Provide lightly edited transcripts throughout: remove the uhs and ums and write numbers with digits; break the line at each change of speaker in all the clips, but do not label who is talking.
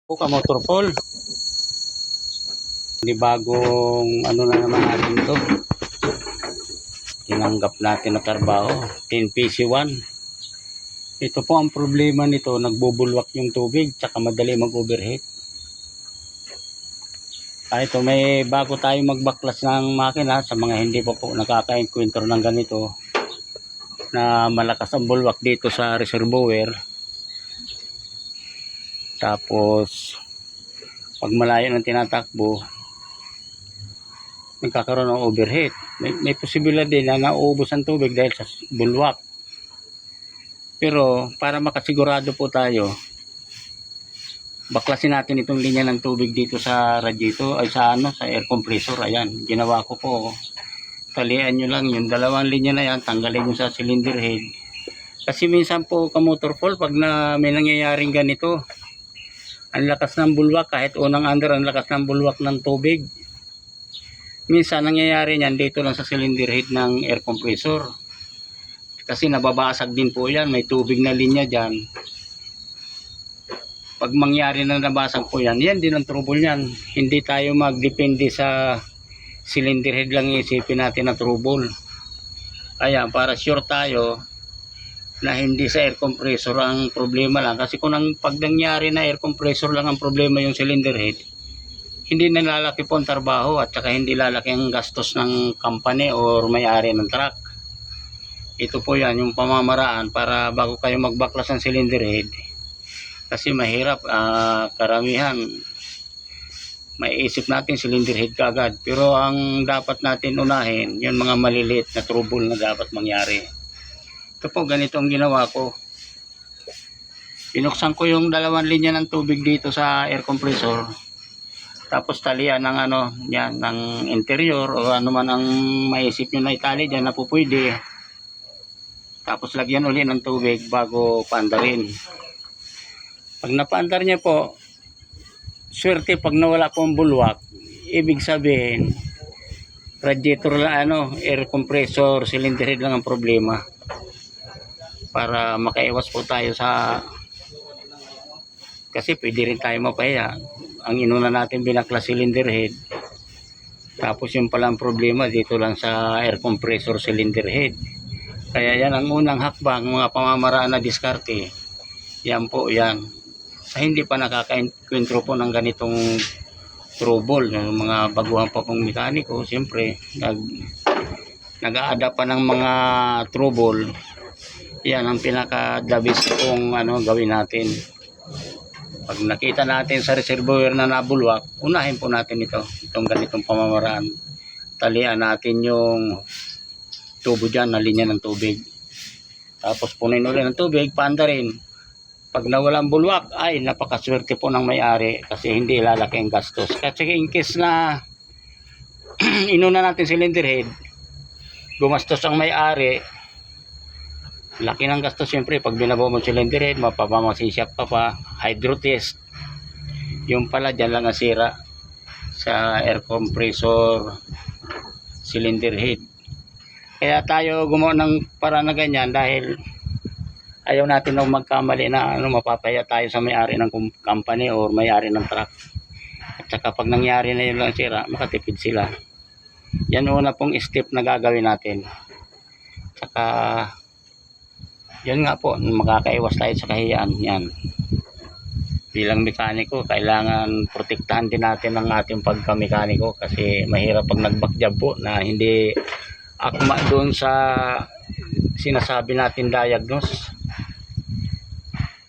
Motor Paul, hindi bagong ano na naman natin to, tinanggap natin na trabaho, 10PC1. Ito po ang problema nito, nagbubulwak yung tubig tsaka madali mag overheat. Ito, may bago tayo magbaklas ng makina sa mga hindi pa po nakaka-encounter ng ganito na malakas ang bulwak dito sa reservoir. Tapos pag malayo ng tinatakbo, nagkakaroon ng overheat. May posibilidad din na nauubos ang tubig dahil sa bulwak. Pero para makasigurado po tayo, baklasin natin itong linya ng tubig dito sa radiator ay sa air compressor. Ayan, ginawa ko po. Talian nyo lang yung dalawang linya na yan, tanggalin nyo sa cylinder head. Kasi minsan po ka-motor fall, pag may nangyayaring ganito, ang lakas ng bulwak, kahit unang under, ang lakas ng bulwak ng tubig. Minsan nangyayari niyan dito lang sa cylinder head ng air compressor. Kasi nababasag din po yan, may tubig na linya dyan. Pag mangyari na nabasag po yan, yan din ang trouble yan. Hindi tayo magdepende sa cylinder head lang isipin natin na trouble. Kaya para sure tayo na hindi sa air compressor ang problema lang. Kasi kung pag nangyari na air compressor lang ang problema yung cylinder head, hindi na lalaki po ang trabaho at saka hindi lalaki ang gastos ng company or may-ari ng truck. Ito po yan yung pamamaraan para bago kayo magbaklas ng cylinder head. Kasi mahirap, karamihan maiisip natin cylinder head kaagad. Pero ang dapat natin unahin, yung mga maliliit na trouble na dapat mangyari. Ito po, ganito ang ginawa ko. Pinuksan ko yung dalawang linya ng tubig dito sa air compressor. Tapos talian ng yan, ng interior o ano man ang maisip nyo na itali dyan na po pwede. Tapos lagyan uli ng tubig bago paandarin. Pag napaandar niya po, swerte pag nawala po ang bulwak, ibig sabihin, radiator lang, air compressor, cylinder head lang ang problema. Para makaiwas po tayo sa, kasi pwede rin tayo mapahiya. Ang inuna natin binaklas cylinder head, tapos yung palang problema dito lang sa air compressor cylinder head. Kaya yan ang unang hakbang, mga pamamaraan na diskarte. Yan po yan. Sa hindi pa nakaka-encuentro po ng ganitong trouble, yung mga baguhan pa pong mekaniko, siyempre nag-a-adapt pa ng mga trouble. Yan ang pinaka-the best kung gawin natin. Pag nakita natin sa reservoir na nabulwak, unahin po natin itong ganitong pamamaraan. Talian natin yung tubo dyan na linya ng tubig. Tapos punin ulit ng tubig, paandarin. Pag nawalang bulwak, ay napakaswerte po ng may-ari kasi hindi lalaki ang gastos. Kasi in case na inuna natin cylinder head, gumastos ang may-ari, laki ng gastos siyempre. Pag binabaw mo cylinder head, mapapamasisyap pa, hydro test. Yung pala dyan lang nasira sa air compressor cylinder head. Kaya tayo gumawa ng para na ganyan dahil ayaw natin na magkamali na mapapaya tayo sa may-ari ng company or may-ari ng truck. At saka pag nangyari na yun lang sira, makatipid sila. Yan una pong step na gagawin natin. Saka yun nga po, makakaiwas tayo sa kahiyaan. Yan. Bilang mekaniko, kailangan protektahan din natin ang ating pagka-mekaniko kasi mahirap pag nag-backjob po na hindi akma doon sa sinasabi natin diagnose.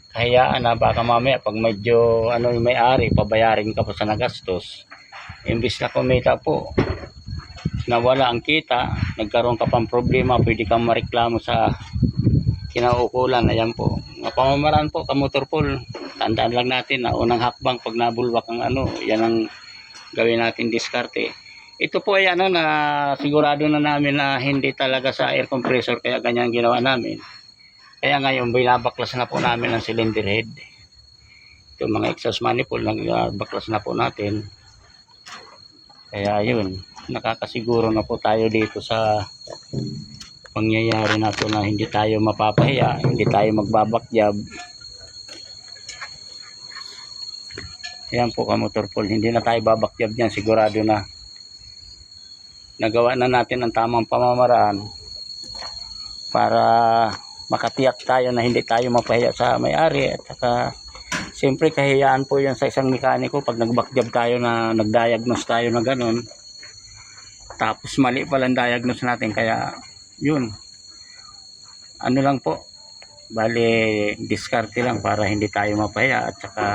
Kahiyaan na baka mamaya pag medyo yung may-ari, pabayarin ka po sa nagastos. Imbis na kumita po, nawala ang kita, nagkaroon ka pang problema, pwede kang mareklamo sa kinaukulan. Ayan po, pamamaraan po ka-motor pool. Tandaan lang natin na unang hakbang pag nabulwak ang yan ang gawin natin diskarte. Ito po ay na sigurado na namin na hindi talaga sa air compressor kaya ganyan ginawa namin. Kaya ngayon binabaklas na po namin ang cylinder head. Ito mga exhaust manifold, nagbaklas na po natin. Kaya yun, nakakasiguro na po tayo dito sa pangyayari na to na hindi tayo mapapahiya, hindi tayo magbabakjab. Ayan po kamotor pool, hindi na tayo babakyab niyan, sigurado na nagawa na natin ang tamang pamamaraan para makatiyak tayo na hindi tayo mapahiya sa may-ari. At saka siyempre kahiyaan po yan sa isang mekaniko pag nagbakyab tayo na nagdiagnose tayo na ganun, tapos mali palang diagnose natin. Kaya yun, ano lang po, bali diskarte lang para hindi tayo mapahiya. At saka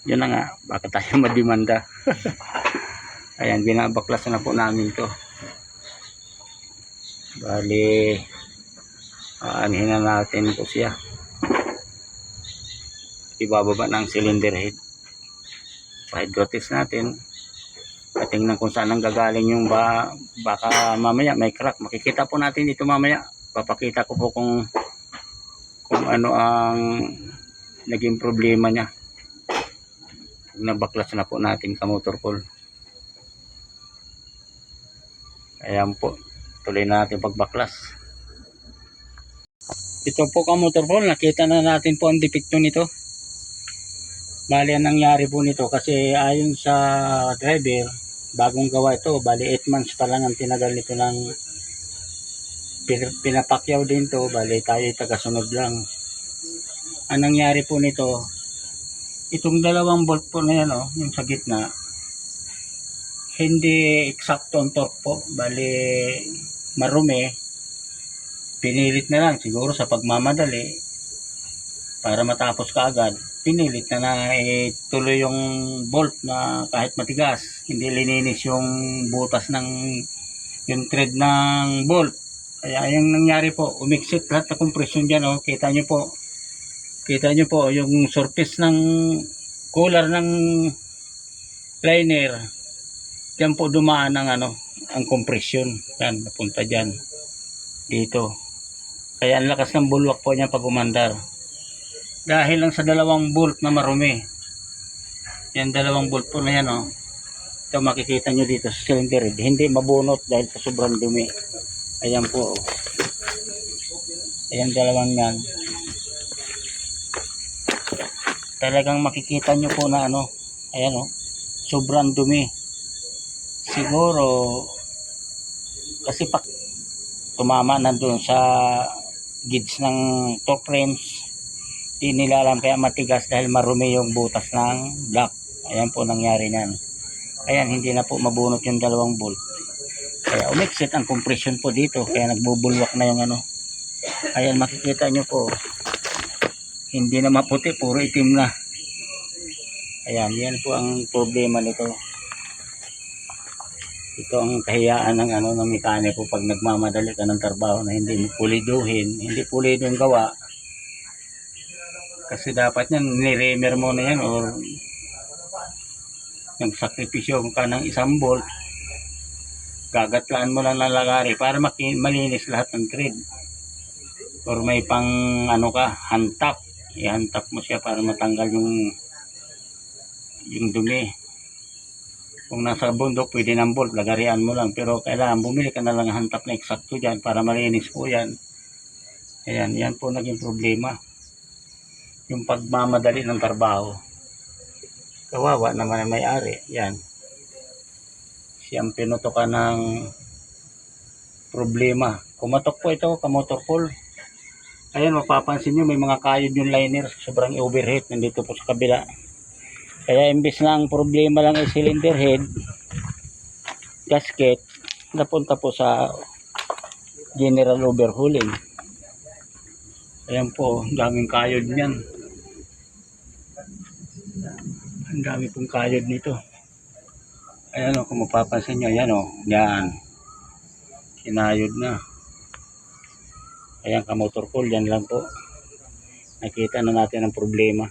yun na nga, baka tayo madimanda. Ayan, binabaklas na po namin to. Bali aanhin na natin po siya, ibababa ng cylinder head, pa-hydrotest natin at tingnan kung saan ang gagaling yung baka mamaya may crack. Makikita po natin dito mamaya, papakita ko po kung ano ang naging problema niya pag nabaklas na po natin kamotor pool. Ayan po, tuloy na natin pagbaklas. Ito po kamotor pool, nakita na natin po ang depekto nito. Bali ang nangyari po nito, kasi ayon sa driver, bagong gawa ito, bali 8 months pa lang ang tinagal nito ng pinapakyaw din to. Bali tayo tagasunod lang. Ang nangyari po nito, itong dalawang bolt po na yan, yung sa gitna, hindi eksakto ang torque po. Bali marumi, pinilit na lang siguro sa pagmamadali para matapos kaagad, pinilit na ituloy yung bolt na kahit matigas, hindi lininis yung butas ng yung thread ng bolt. Kaya yung nangyari po, umiksit lahat ng compression dyan. Kita nyo po yung surface ng cooler ng liner, dyan po dumaan ang compression, yan napunta dyan dito. Kaya ang lakas ng bulwak po niya pag umandar, dahil lang sa dalawang bolt na marumi. Yan, dalawang bolt po na yan. Ito makikita nyo dito sa cylinder head, hindi mabunot dahil sa sobrang dumi. Ayan po, ayan, dalawang yan. Talagang makikita nyo po na ayan, sobrang dumi. Siguro kasi tumama na doon sa gauge ng torque wrench, di nila alam, kaya matigas dahil marumi yung butas ng block. Ayan po nangyari nan. Ayan, hindi na po mabunot yung dalawang bolt, kaya umiksit ang compression po dito, kaya nagbubulwak na yung ayan, makikita nyo po, hindi na maputi, puro itim na. Ayan, yan po ang problema nito. Ito ang kahiyaan ng mekaniko pag nagmamadali ka ng trabaho na hindi puliduhin, hindi pulido yung gawa. Kasi dapat yan, niremer mo na yan, or nagsakripisyo ka ng isang bolt, gagatlaan mo lang ng lagari para malinis lahat ng thread. Or may pang hantap, ihantap mo siya para matanggal yung dumi. Kung nasa bundok, pwede ng bolt, lagarian mo lang. Pero kailangan bumili ka na lang hantap na eksakto dyan para malinis po yan. Ayan, yan po naging problema. Yung pagmamadali ng trabaho. Kawawa naman ang may-ari. Yan. Siyang pinutokan ng problema. Kumatok po ito, kamotor pool. Ayan, mapapansin nyo, may mga kayod yung liner. Sobrang overheat. Nandito po sa kabila. Kaya imbis na ang problema lang ay cylinder head, gasket, napunta po sa general overhauling. Ayan po, daming kayod niyan. Ang dami pong kayod nito. Ayan kung mapapansin nyo, ayan yan. Kinayod na. Ayan kamotor pool, yan lang po. Nakita na natin ang problema.